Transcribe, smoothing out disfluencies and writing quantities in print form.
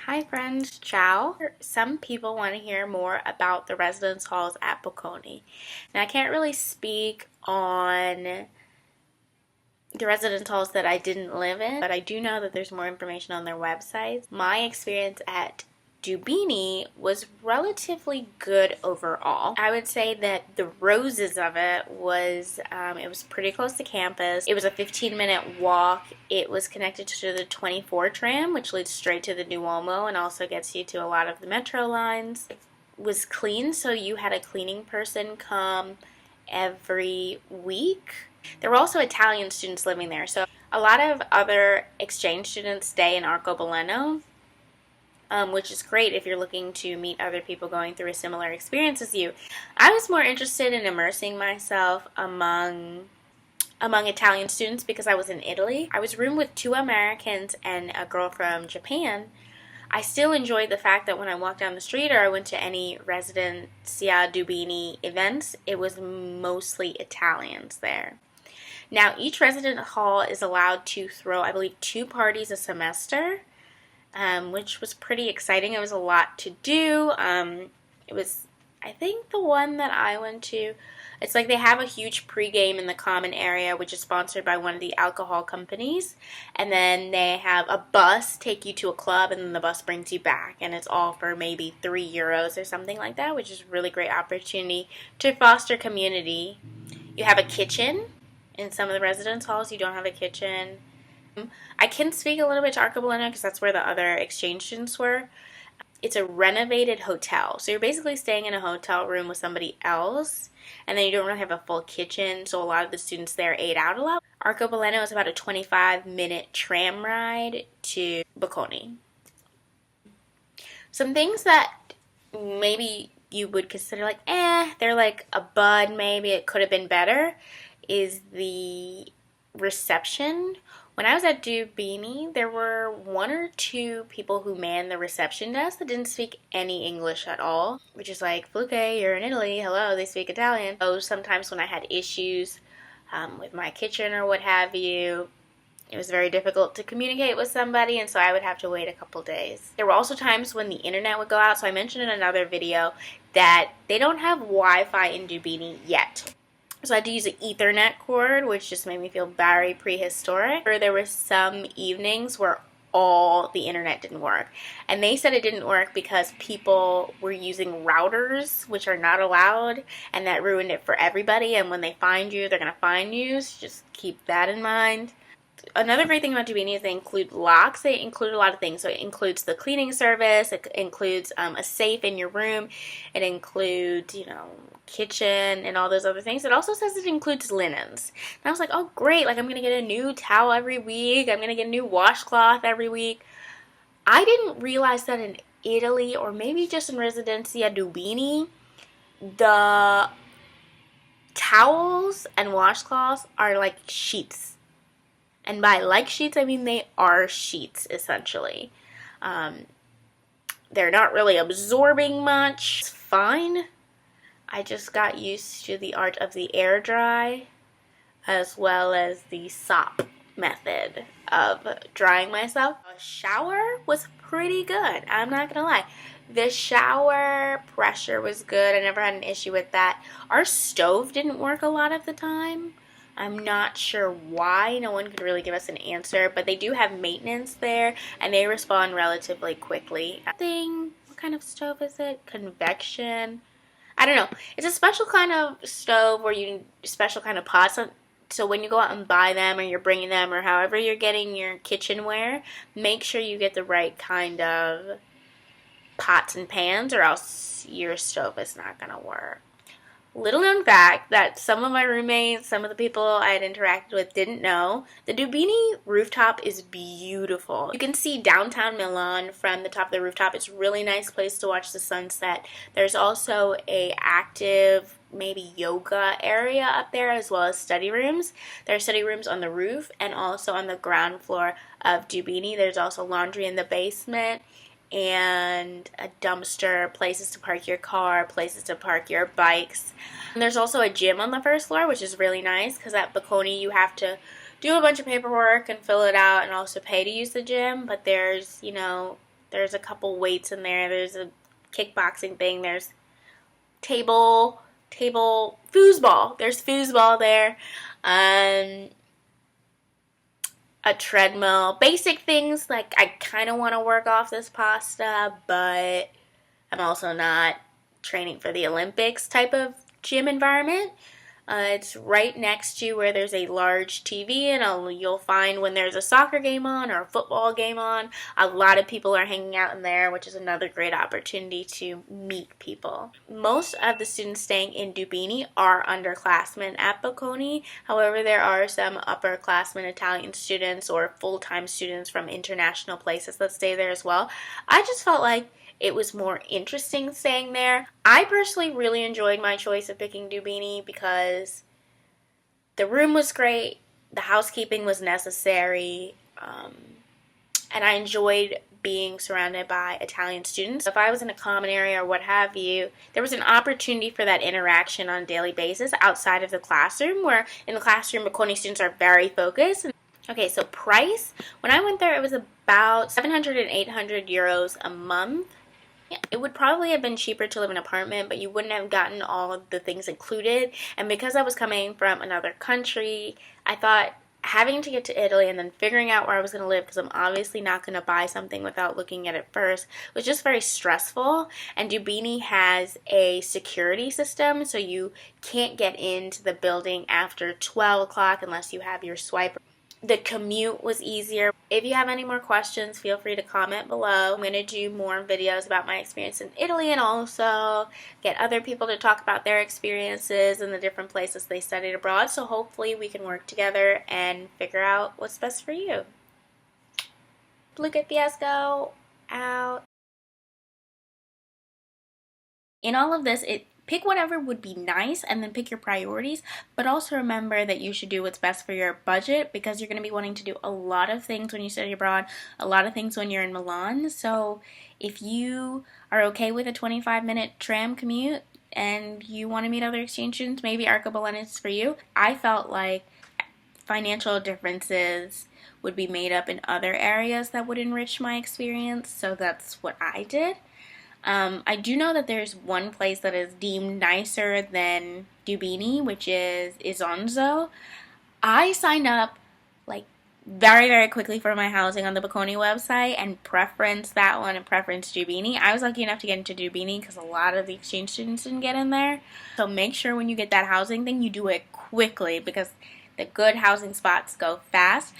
Hi friends, ciao. Some people want to hear more about the residence halls at Bocconi. Now I can't really speak on the residence halls that I didn't live in, but I do know that there's more information on their websites. My experience at Dubini was relatively good overall. I would say that the roses of it was pretty close to campus. It was a 15-minute walk. It was connected to the 24 tram, which leads straight to the Duomo and also gets you to a lot of the metro lines. It was clean, so you had a cleaning person come every week. There were also Italian students living there, so a lot of other exchange students stay in Arcobaleno, which is great if you're looking to meet other people going through a similar experience as you. I was more interested in immersing myself among Italian students because I was in Italy. I was roomed with 2 Americans and a girl from Japan. I still enjoyed the fact that when I walked down the street or I went to any Residenzia Dubini events, it was mostly Italians there. Now, each resident hall is allowed to throw, I believe, 2 parties a semester, which was pretty exciting. It was a lot to do. It was, I think, the one that I went to. It's like they have a huge pregame in the common area, which is sponsored by one of the alcohol companies. And then they have a bus take you to a club, and then the bus brings you back. And it's all for maybe €3 or something like that, which is a really great opportunity to foster community. You have a kitchen. In some of the residence halls, you don't have a kitchen. I can speak a little bit to Arcobaleno because that's where the other exchange students were. It's a renovated hotel. So you're basically staying in a hotel room with somebody else, and then you don't really have a full kitchen, so a lot of the students there ate out a lot. Arcobaleno is about a 25-minute tram ride to Bocconi. Some things that maybe you would consider like, they're like a bud, maybe it could have been better, is the reception. When I was at Dubini, there were 1 or 2 people who manned the reception desk that didn't speak any English at all, which is like, Fluke, you're in Italy, hello, they speak Italian. So sometimes when I had issues with my kitchen or what have you, it was very difficult to communicate with somebody, and so I would have to wait a couple days. There were also times when the internet would go out, so I mentioned in another video that they don't have Wi-Fi in Dubini yet. So I had to use an Ethernet cord, which just made me feel very prehistoric. There were some evenings where all the internet didn't work. And they said it didn't work because people were using routers, which are not allowed, and that ruined it for everybody. And when they find you, they're going to fine you, so just keep that in mind. Another great thing about Dubini is they include locks. They include a lot of things. So it includes the cleaning service. It includes a safe in your room. It includes, kitchen and all those other things. It also says it includes linens. And I was like, oh, great. Like, I'm going to get a new towel every week. I'm going to get a new washcloth every week. I didn't realize that in Italy, or maybe just in Residenza Dubini, the towels and washcloths are like sheets. And by like sheets, I mean they are sheets, essentially. They're not really absorbing much. It's fine. I just got used to the art of the air dry, as well as the sop method of drying myself. A shower was pretty good, I'm not gonna lie. The shower pressure was good. I never had an issue with that. Our stove didn't work a lot of the time. I'm not sure why. No one could really give us an answer, but they do have maintenance there, and they respond relatively quickly. What kind of stove is it? Convection? I don't know. It's a special kind of stove where you special kind of pots. So when you go out and buy them, or you're bringing them, or however you're getting your kitchenware, make sure you get the right kind of pots and pans, or else your stove is not going to work. Little known fact that some of my roommates, some of the people I had interacted with didn't know, the Dubini rooftop is beautiful. You can see downtown Milan from the top of the rooftop. It's a really nice place to watch the sunset. There's also a active, maybe yoga area up there, as well as study rooms. There are study rooms on the roof and also on the ground floor of Dubini. There's also laundry in the basement, and a dumpster, places to park your car, places to park your bikes. And there's also a gym on the first floor, which is really nice because at Bocconi you have to do a bunch of paperwork and fill it out and also pay to use the gym, but there's, There's a couple weights in there. There's a kickboxing thing. There's table foosball. There's foosball there. A treadmill. Basic things, like I kind of want to work off this pasta, but I'm also not training for the Olympics type of gym environment. It's right next to where there's a large TV, and you'll find when there's a soccer game on or a football game on, a lot of people are hanging out in there, which is another great opportunity to meet people. Most of the students staying in Dubini are underclassmen at Bocconi. However, there are some upperclassmen Italian students or full-time students from international places that stay there as well. I just felt like it was more interesting staying there. I personally really enjoyed my choice of picking Dubini because the room was great, the housekeeping was necessary, and I enjoyed being surrounded by Italian students. If I was in a common area or what have you, there was an opportunity for that interaction on a daily basis outside of the classroom, where in the classroom, Bocconi students are very focused. Okay, so price, when I went there, it was about 700 and 800 euros a month. Yeah, it would probably have been cheaper to live in an apartment, but you wouldn't have gotten all of the things included. And because I was coming from another country, I thought having to get to Italy and then figuring out where I was going to live, because I'm obviously not going to buy something without looking at it first, was just very stressful. And Dubini has a security system, so you can't get into the building after 12 o'clock unless you have your swipe. The commute was easier. If you have any more questions, feel free to comment below. I'm going to do more videos about my experience in Italy and also get other people to talk about their experiences in the different places they studied abroad. So hopefully we can work together and figure out what's best for you. Luca Fiasco out. In all of this, pick whatever would be nice and then pick your priorities, but also remember that you should do what's best for your budget, because you're going to be wanting to do a lot of things when you study abroad, a lot of things when you're in Milan. So if you are okay with a 25-minute tram commute and you want to meet other exchange students, maybe Arcobaleno is for you. I felt like financial differences would be made up in other areas that would enrich my experience, so that's what I did. I do know that there's one place that is deemed nicer than Dubini, which is Isonzo. I signed up like very, very quickly for my housing on the Bocconi website and preferenced that one and preferenced Dubini. I was lucky enough to get into Dubini because a lot of the exchange students didn't get in there. So make sure when you get that housing thing, you do it quickly, because the good housing spots go fast.